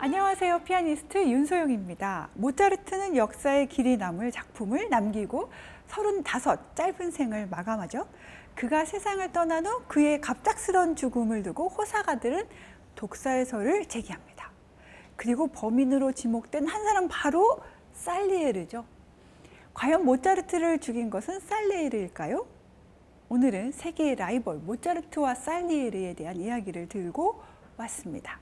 안녕하세요. 피아니스트 윤소영입니다. 모차르트는 역사에 길이 남을 작품을 남기고 35 짧은 생을 마감하죠. 그가 세상을 떠난 후 그의 갑작스러운 죽음을 두고 호사가들은 독살설을 제기합니다. 그리고 범인으로 지목된 한 사람 바로 살리에르죠. 과연 모차르트를 죽인 것은 살리에르일까요? 오늘은 세계의 라이벌 모차르트와 살리에르에 대한 이야기를 들고 왔습니다.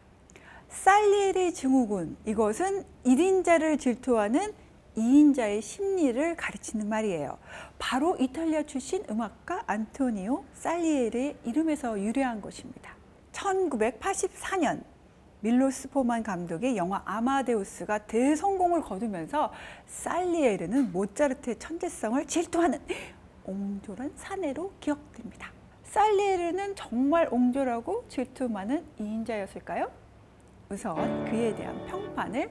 살리에르 증후군, 이것은 1인자를 질투하는 2인자의 심리를 가르치는 말이에요. 바로 이탈리아 출신 음악가 안토니오 살리에르의 이름에서 유래한 것입니다. 1984년 밀로스 포만 감독의 영화 아마데우스가 대성공을 거두면서 살리에르는 모차르트의 천재성을 질투하는 옹졸한 사내로 기억됩니다. 살리에르는 정말 옹졸하고 질투 많은 2인자였을까요? 우선 그에 대한 평판을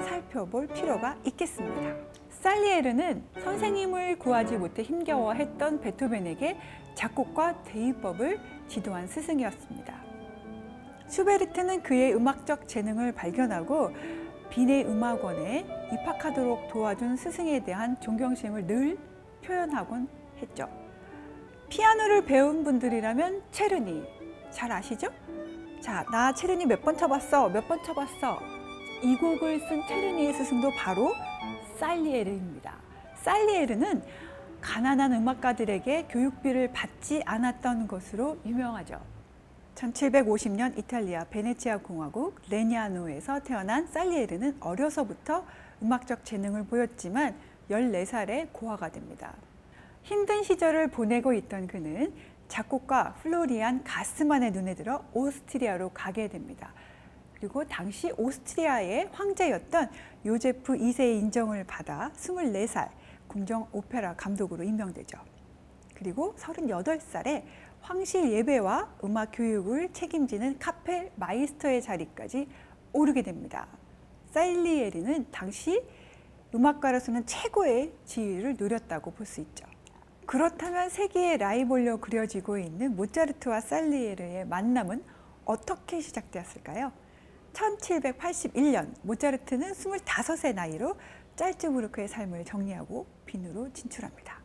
살펴볼 필요가 있겠습니다. 살리에르는 선생님을 구하지 못해 힘겨워했던 베토벤에게 작곡과 대위법을 지도한 스승이었습니다. 슈베르트는 그의 음악적 재능을 발견하고 비네 음악원에 입학하도록 도와준 스승에 대한 존경심을 늘 표현하곤 했죠. 피아노를 배운 분들이라면 체르니 잘 아시죠? 자, 나 체르니 몇 번 쳐봤어? 몇 번 쳐봤어? 이 곡을 쓴 체르니의 스승도 바로 살리에르입니다. 살리에르는 가난한 음악가들에게 교육비를 받지 않았던 것으로 유명하죠. 1750년 이탈리아 베네치아 공화국 레냐노에서 태어난 살리에르는 어려서부터 음악적 재능을 보였지만 14살에 고아가 됩니다. 힘든 시절을 보내고 있던 그는 작곡가 플로리안 가스만의 눈에 들어 오스트리아로 가게 됩니다. 그리고 당시 오스트리아의 황제였던 요제프 2세의 인정을 받아 24살 궁정 오페라 감독으로 임명되죠. 그리고 38살에 황실 예배와 음악 교육을 책임지는 카펠 마이스터의 자리까지 오르게 됩니다. 살리에르는 당시 음악가로서는 최고의 지위를 누렸다고 볼 수 있죠. 그렇다면 세계의 라이벌로 그려지고 있는 모차르트와 살리에르의 만남은 어떻게 시작되었을까요? 1781년 모차르트는 25의 나이로 짤츠부르크의 삶을 정리하고 빈으로 진출합니다.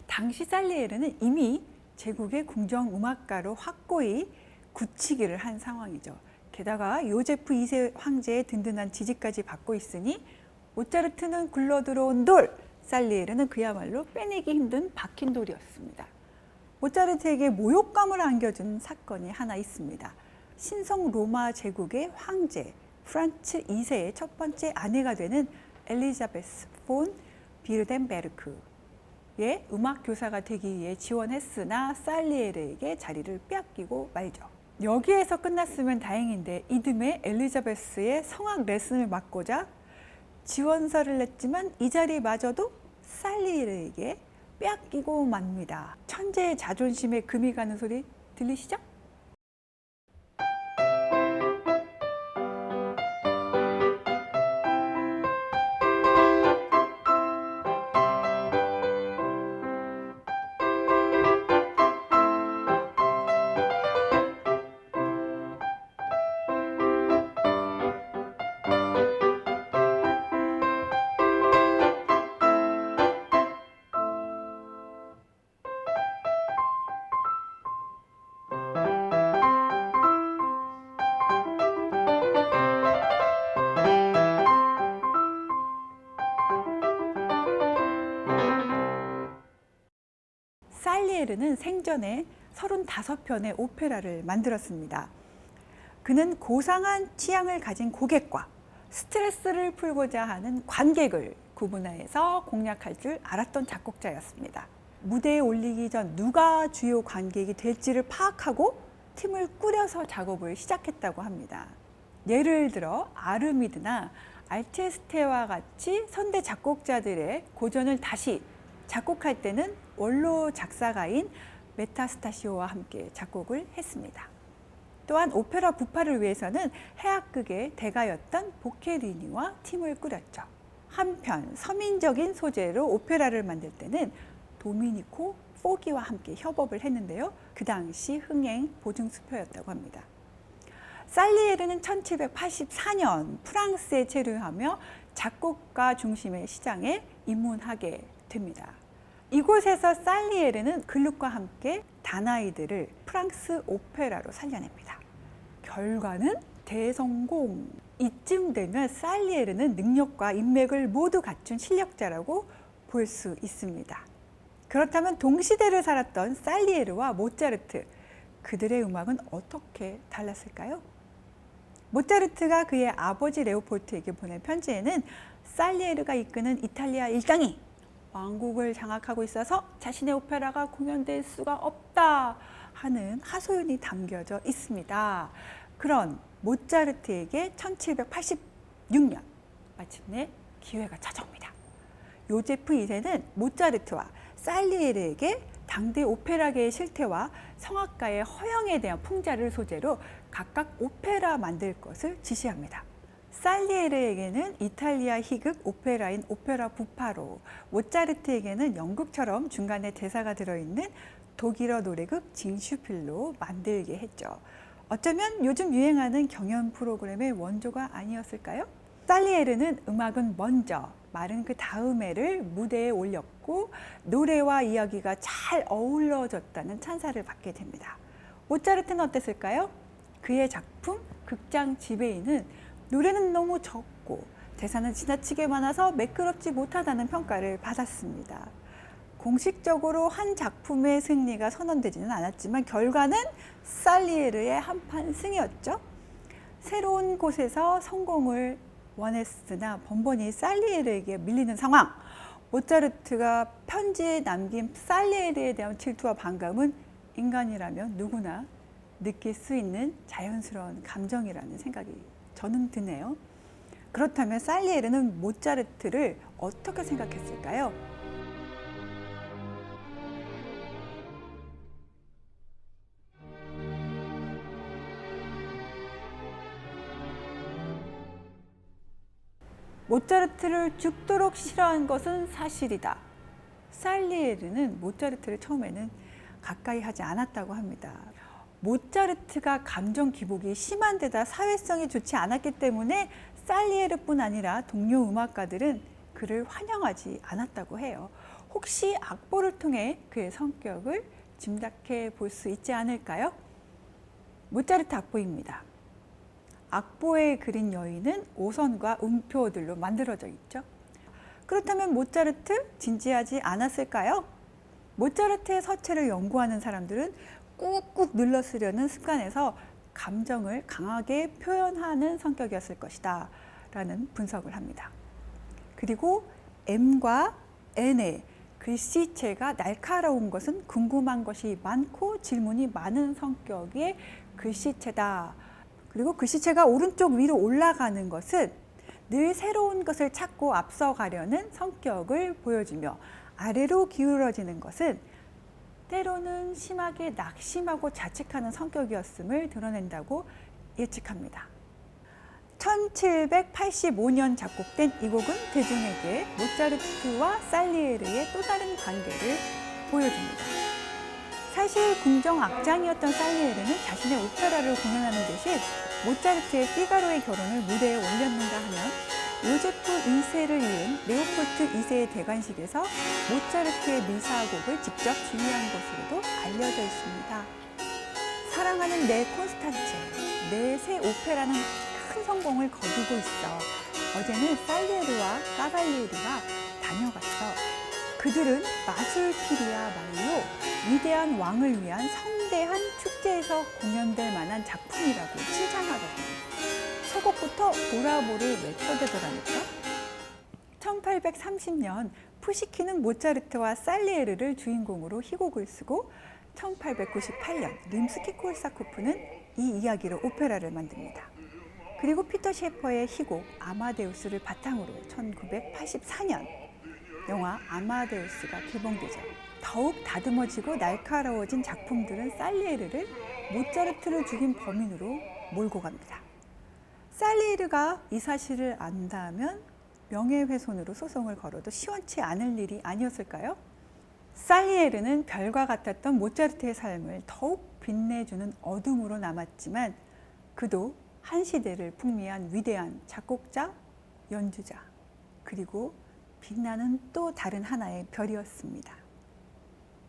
당시 살리에르는 이미 제국의 궁정음악가로 확고히 굳히기를 한 상황이죠. 게다가 요제프 2세 황제의 든든한 지지까지 받고 있으니 모차르트는 굴러들어온 돌, 살리에르는 그야말로 빼내기 힘든 박힌 돌이었습니다. 모차르트에게 모욕감을 안겨준 사건이 하나 있습니다. 신성 로마 제국의 황제 프란츠 2세의 첫 번째 아내가 되는 엘리자베스 폰 비르덴베르크의 음악 교사가 되기 위해 지원했으나 살리에르에게 자리를 빼앗기고 말죠. 여기에서 끝났으면 다행인데 이듬해 엘리자베스의 성악 레슨을 맡고자 지원서를 냈지만 이 자리마저도 살리에르에게 빼앗기고 맙니다. 천재의 자존심에 금이 가는 소리 들리시죠? 살리에르는 생전에 35편의 오페라를 만들었습니다. 그는 고상한 취향을 가진 고객과 스트레스를 풀고자 하는 관객을 구분해서 공략할 줄 알았던 작곡자였습니다. 무대에 올리기 전 누가 주요 관객이 될지를 파악하고 팀을 꾸려서 작업을 시작했다고 합니다. 예를 들어 아르미드나 알체스테와 같이 선대 작곡자들의 고전을 다시 작곡할 때는 원로 작사가인 메타스타시오와 함께 작곡을 했습니다. 또한 오페라 부파를 위해서는 해악극의 대가였던 보케리니와 팀을 꾸렸죠. 한편 서민적인 소재로 오페라를 만들 때는 도미니코 포기와 함께 협업을 했는데요. 그 당시 흥행 보증수표였다고 합니다. 살리에르는 1784년 프랑스에 체류하며 작곡가 중심의 시장에 입문하게 됩니다. 이곳에서 살리에르는 글룩과 함께 다나이드를 프랑스 오페라로 살려냅니다. 결과는 대성공! 이쯤 되면 살리에르는 능력과 인맥을 모두 갖춘 실력자라고 볼 수 있습니다. 그렇다면 동시대를 살았던 살리에르와 모차르트, 그들의 음악은 어떻게 달랐을까요? 모차르트가 그의 아버지 레오폴트에게 보낸 편지에는 살리에르가 이끄는 이탈리아 일당이 왕국을 장악하고 있어서 자신의 오페라가 공연될 수가 없다 하는 하소연이 담겨져 있습니다. 그런 모차르트에게 1786년 마침내 기회가 찾아옵니다. 요제프 2세는 모차르트와 살리에르에게 당대 오페라계의 실태와 성악가의 허영에 대한 풍자를 소재로 각각 오페라 만들 것을 지시합니다. 살리에르에게는 이탈리아 희극 오페라인 오페라 부파로, 모차르트에게는 영국처럼 중간에 대사가 들어있는 독일어 노래극 징슈필로 만들게 했죠. 어쩌면 요즘 유행하는 경연 프로그램의 원조가 아니었을까요? 살리에르는 음악은 먼저, 말은 그 다음에를 무대에 올렸고 노래와 이야기가 잘 어우러졌다는 찬사를 받게 됩니다. 모차르트는 어땠을까요? 그의 작품 극장 지배인은 노래는 너무 적고 대사는 지나치게 많아서 매끄럽지 못하다는 평가를 받았습니다. 공식적으로 한 작품의 승리가 선언되지는 않았지만 결과는 살리에르의 한판 승이었죠. 새로운 곳에서 성공을 원했으나 번번이 살리에르에게 밀리는 상황. 모차르트가 편지에 남긴 살리에르에 대한 질투와 반감은 인간이라면 누구나 느낄 수 있는 자연스러운 감정이라는 생각이 저는 드네요. 그렇다면 살리에르는 모차르트를 어떻게 생각했을까요? 모차르트를 죽도록 싫어한 것은 사실이다. 살리에르는 모차르트를 처음에는 가까이 하지 않았다고 합니다. 모차르트가 감정 기복이 심한 데다 사회성이 좋지 않았기 때문에 살리에르뿐 아니라 동료 음악가들은 그를 환영하지 않았다고 해요. 혹시 악보를 통해 그의 성격을 짐작해 볼 수 있지 않을까요? 모차르트 악보입니다. 악보에 그린 여인은 오선과 음표들로 만들어져 있죠. 그렇다면 모차르트 진지하지 않았을까요? 모차르트의 서체를 연구하는 사람들은 꾹꾹 눌러 쓰려는 습관에서 감정을 강하게 표현하는 성격이었을 것이다 라는 분석을 합니다. 그리고 M과 N의 글씨체가 날카로운 것은 궁금한 것이 많고 질문이 많은 성격의 글씨체다. 그리고 글씨체가 오른쪽 위로 올라가는 것은 늘 새로운 것을 찾고 앞서가려는 성격을 보여주며, 아래로 기울어지는 것은 때로는 심하게 낙심하고 자책하는 성격이었음을 드러낸다고 예측합니다. 1785년 작곡된 이 곡은 대중에게 모차르트와 살리에르의 또 다른 관계를 보여줍니다. 사실 궁정악장이었던 살리에르는 자신의 오페라를 공연하는 대신 모차르트의 피가로의 결혼을 무대에 올렸는가 하면 요제프 2세를 이은 레오폴트 2세의 대관식에서 모차르트의 미사곡을 직접 지휘한 것으로도 알려져 있습니다. 사랑하는 내 콘스탄체, 내 새 오페라는 큰 성공을 거두고 있어. 어제는 살리에르와 까발리에리가 다녀갔어. 그들은 마술피리아 말로 위대한 왕을 위한 성대한 축제에서 공연될 만한 작품이라고 칭찬하거든요. 서곡부터 보라보를 외쳐대더라니까. 1830년 푸시킨은 모차르트와 살리에르를 주인공으로 희곡을 쓰고 1898년 림스키-콜사코프는 이 이야기로 오페라를 만듭니다. 그리고 피터 셰퍼의 희곡 아마데우스를 바탕으로 1984년 영화 아마데우스가 개봉되죠. 더욱 다듬어지고 날카로워진 작품들은 살리에르를 모차르트를 죽인 범인으로 몰고 갑니다. 살리에르가 이 사실을 안다면 명예훼손으로 소송을 걸어도 시원치 않을 일이 아니었을까요? 살리에르는 별과 같았던 모차르트의 삶을 더욱 빛내주는 어둠으로 남았지만 그도 한 시대를 풍미한 위대한 작곡자, 연주자, 그리고 빛나는 또 다른 하나의 별이었습니다.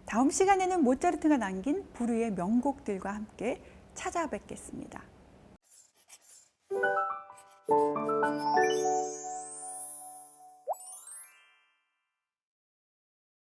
다음 시간에는 모차르트가 남긴 불후의 명곡들과 함께 찾아뵙겠습니다.